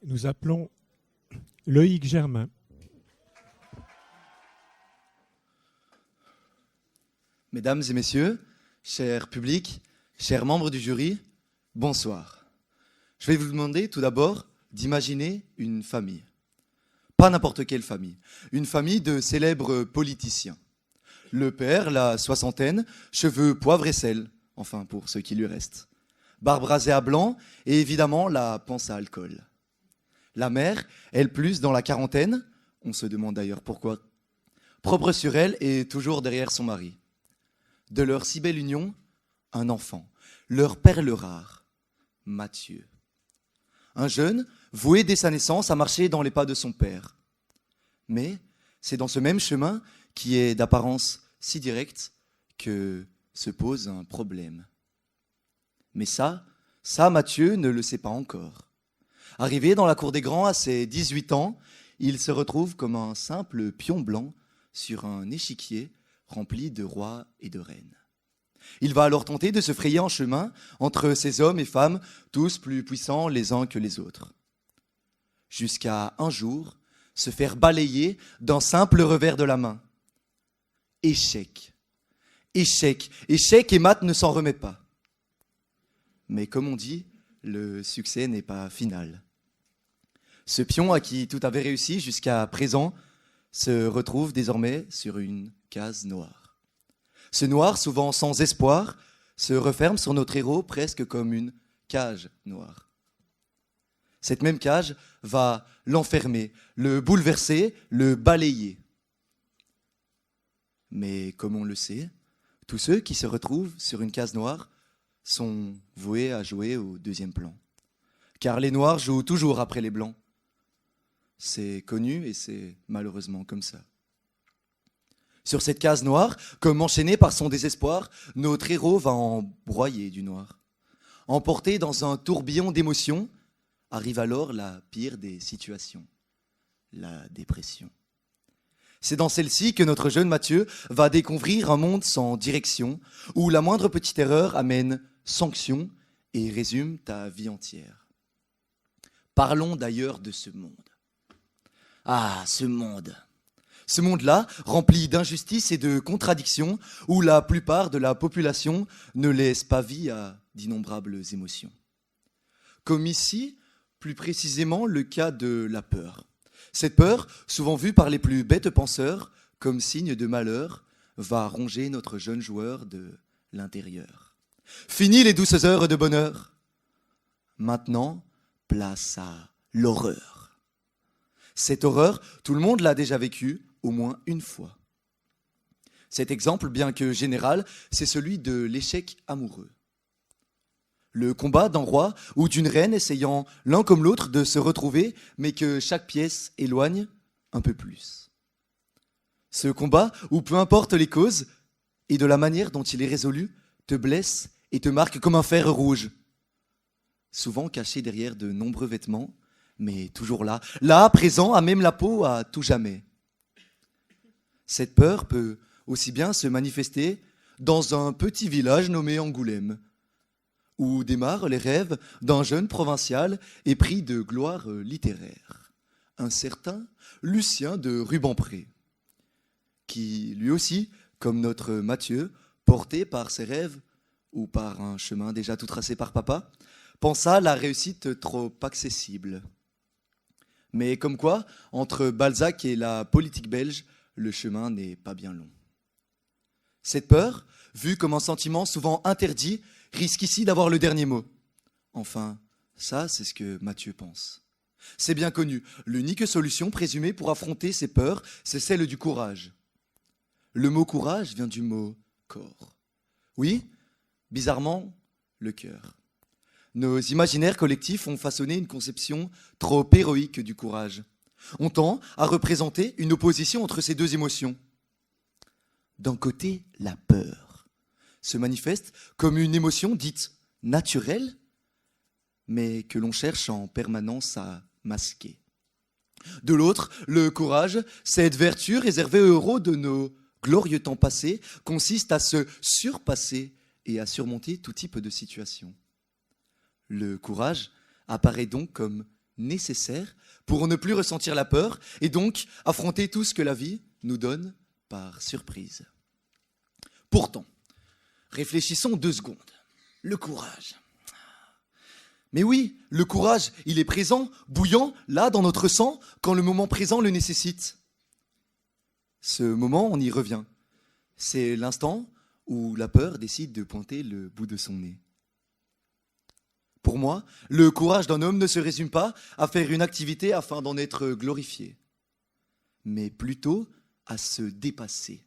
Nous appelons Loïc Germain. Mesdames et messieurs, cher public, chers membres du jury, bonsoir. Je vais vous demander tout d'abord d'imaginer une famille. Pas n'importe quelle famille. Une famille de célèbres politiciens. Le père, la soixantaine, cheveux poivre et sel, enfin pour ceux qui lui restent. Barbe rasée à blanc et évidemment la panse à alcool. La mère, elle plus dans la quarantaine, on se demande d'ailleurs pourquoi, propre sur elle et toujours derrière son mari. De leur si belle union, un enfant, leur perle rare, Mathieu. Un jeune, voué dès sa naissance à marcher dans les pas de son père. Mais c'est dans ce même chemin, qui est d'apparence si directe, que se pose un problème. Mais ça, Mathieu ne le sait pas encore. Arrivé dans la cour des grands à ses 18 ans, il se retrouve comme un simple pion blanc sur un échiquier rempli de rois et de reines. Il va alors tenter de se frayer un chemin entre ces hommes et femmes, tous plus puissants les uns que les autres. Jusqu'à un jour, se faire balayer d'un simple revers de la main. Échec. Échec. Échec et Matt ne s'en remet pas. Mais comme on dit, le succès n'est pas final. Ce pion à qui tout avait réussi jusqu'à présent se retrouve désormais sur une case noire. Ce noir, souvent sans espoir, se referme sur notre héros presque comme une cage noire. Cette même cage va l'enfermer, le bouleverser, le balayer. Mais comme on le sait, tous ceux qui se retrouvent sur une case noire sont voués à jouer au deuxième plan. Car les noirs jouent toujours après les blancs. C'est connu et c'est malheureusement comme ça. Sur cette case noire, comme enchaîné par son désespoir, notre héros va en broyer du noir. Emporté dans un tourbillon d'émotions, arrive alors la pire des situations, la dépression. C'est dans celle-ci que notre jeune Mathieu va découvrir un monde sans direction, où la moindre petite erreur amène sanction et résume ta vie entière. Parlons d'ailleurs de ce monde. Ah, ce monde. Ce monde-là, rempli d'injustices et de contradictions, où la plupart de la population ne laisse pas vie à d'innombrables émotions. Comme ici, plus précisément le cas de la peur. Cette peur, souvent vue par les plus bêtes penseurs comme signe de malheur, va ronger notre jeune joueur de l'intérieur. Fini les douces heures de bonheur. Maintenant, place à l'horreur. Cette horreur, tout le monde l'a déjà vécue au moins une fois. Cet exemple, bien que général, c'est celui de l'échec amoureux. Le combat d'un roi ou d'une reine essayant l'un comme l'autre de se retrouver, mais que chaque pièce éloigne un peu plus. Ce combat, où peu importe les causes, et de la manière dont il est résolu, te blesse et te marque comme un fer rouge. Souvent caché derrière de nombreux vêtements, mais toujours là, présent, à même la peau, à tout jamais. Cette peur peut aussi bien se manifester dans un petit village nommé Angoulême, où démarrent les rêves d'un jeune provincial épris de gloire littéraire, un certain Lucien de Rubempré, qui, lui aussi, comme notre Mathieu, porté par ses rêves ou par un chemin déjà tout tracé par papa, pensa la réussite trop accessible. Mais comme quoi, entre Balzac et la politique belge, le chemin n'est pas bien long. Cette peur, vue comme un sentiment souvent interdit, risque ici d'avoir le dernier mot. Enfin, ça, c'est ce que Mathieu pense. C'est bien connu, l'unique solution présumée pour affronter ces peurs, c'est celle du courage. Le mot courage vient du mot corps. Oui, bizarrement, le cœur. Nos imaginaires collectifs ont façonné une conception trop héroïque du courage. On tend à représenter une opposition entre ces deux émotions. D'un côté, la peur se manifeste comme une émotion dite naturelle, mais que l'on cherche en permanence à masquer. De l'autre, le courage, cette vertu réservée aux héros de nos glorieux temps passés, consiste à se surpasser et à surmonter tout type de situation. Le courage apparaît donc comme nécessaire pour ne plus ressentir la peur et donc affronter tout ce que la vie nous donne par surprise. Pourtant, réfléchissons 2 secondes. Le courage. Mais oui, le courage, il est présent, bouillant, là, dans notre sang, quand le moment présent le nécessite. Ce moment, on y revient. C'est l'instant où la peur décide de pointer le bout de son nez. Pour moi, le courage d'un homme ne se résume pas à faire une activité afin d'en être glorifié, mais plutôt à se dépasser.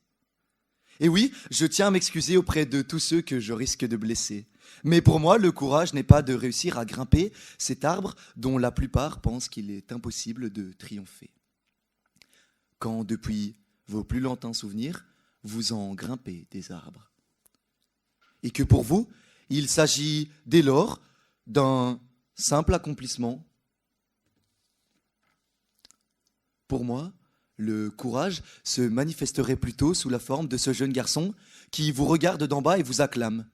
Et oui, je tiens à m'excuser auprès de tous ceux que je risque de blesser. Mais pour moi, le courage n'est pas de réussir à grimper cet arbre dont la plupart pensent qu'il est impossible de triompher. Quand, depuis vos plus lointains souvenirs, vous en grimpez des arbres. Et que pour vous, il s'agit dès lors d'un simple accomplissement. Pour moi, le courage se manifesterait plutôt sous la forme de ce jeune garçon qui vous regarde d'en bas et vous acclame,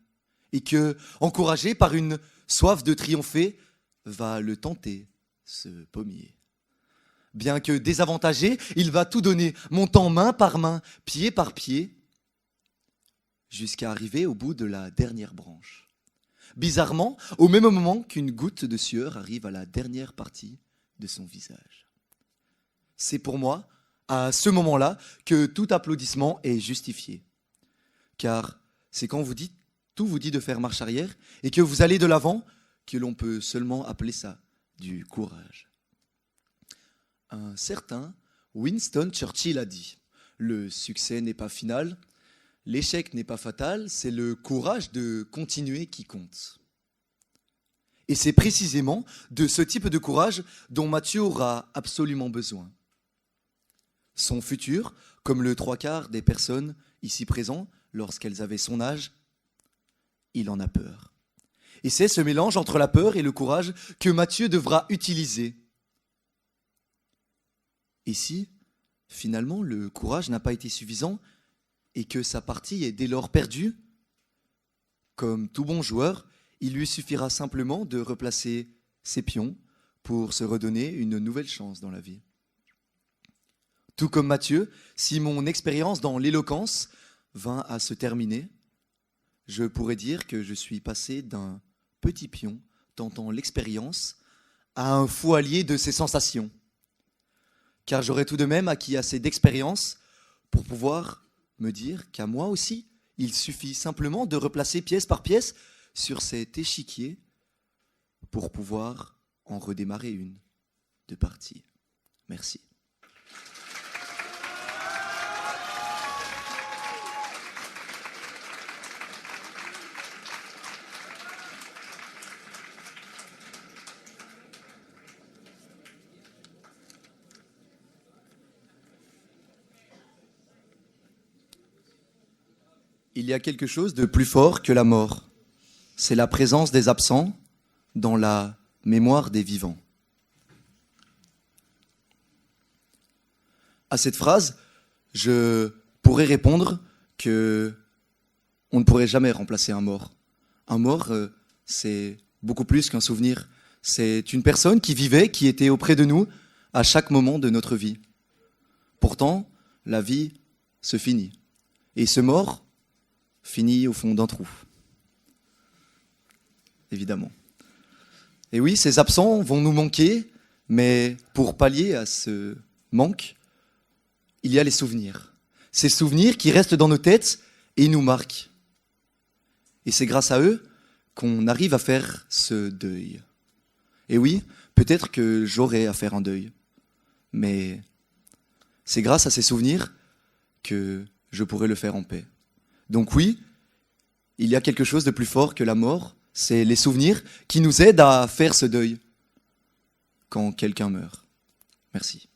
et que, encouragé par une soif de triompher, va le tenter, ce pommier. Bien que désavantagé, il va tout donner, montant main par main, pied par pied, jusqu'à arriver au bout de la dernière branche. Bizarrement, au même moment qu'une goutte de sueur arrive à la dernière partie de son visage. C'est pour moi, à ce moment-là, que tout applaudissement est justifié. Car c'est quand tout vous dit de faire marche arrière et que vous allez de l'avant que l'on peut seulement appeler ça du courage. Un certain Winston Churchill a dit « Le succès n'est pas final, l'échec n'est pas fatal, c'est le courage de continuer qui compte. » Et c'est précisément de ce type de courage dont Mathieu aura absolument besoin. Son futur, comme le 3/4 des personnes ici présentes lorsqu'elles avaient son âge, il en a peur. Et c'est ce mélange entre la peur et le courage que Mathieu devra utiliser. Et si, finalement, le courage n'a pas été suffisant et que sa partie est dès lors perdue, comme tout bon joueur, il lui suffira simplement de replacer ses pions pour se redonner une nouvelle chance dans la vie. Tout comme Mathieu, si mon expérience dans l'éloquence vint à se terminer, je pourrais dire que je suis passé d'un petit pion tentant l'expérience à un fou allié de ses sensations. Car j'aurais tout de même acquis assez d'expérience pour pouvoir me dire qu'à moi aussi, il suffit simplement de replacer pièce par pièce sur cet échiquier pour pouvoir en redémarrer une de partie. Merci. Il y a quelque chose de plus fort que la mort. C'est la présence des absents dans la mémoire des vivants. À cette phrase, je pourrais répondre que on ne pourrait jamais remplacer un mort. Un mort, c'est beaucoup plus qu'un souvenir. C'est une personne qui vivait, qui était auprès de nous à chaque moment de notre vie. Pourtant, la vie se finit. Et ce mort finit au fond d'un trou. Évidemment. Et oui, ces absents vont nous manquer, mais pour pallier à ce manque, il y a les souvenirs. Ces souvenirs qui restent dans nos têtes et nous marquent. Et c'est grâce à eux qu'on arrive à faire ce deuil. Et oui, peut-être que j'aurai à faire un deuil, mais c'est grâce à ces souvenirs que je pourrai le faire en paix. Donc oui, il y a quelque chose de plus fort que la mort, c'est les souvenirs qui nous aident à faire ce deuil quand quelqu'un meurt. Merci.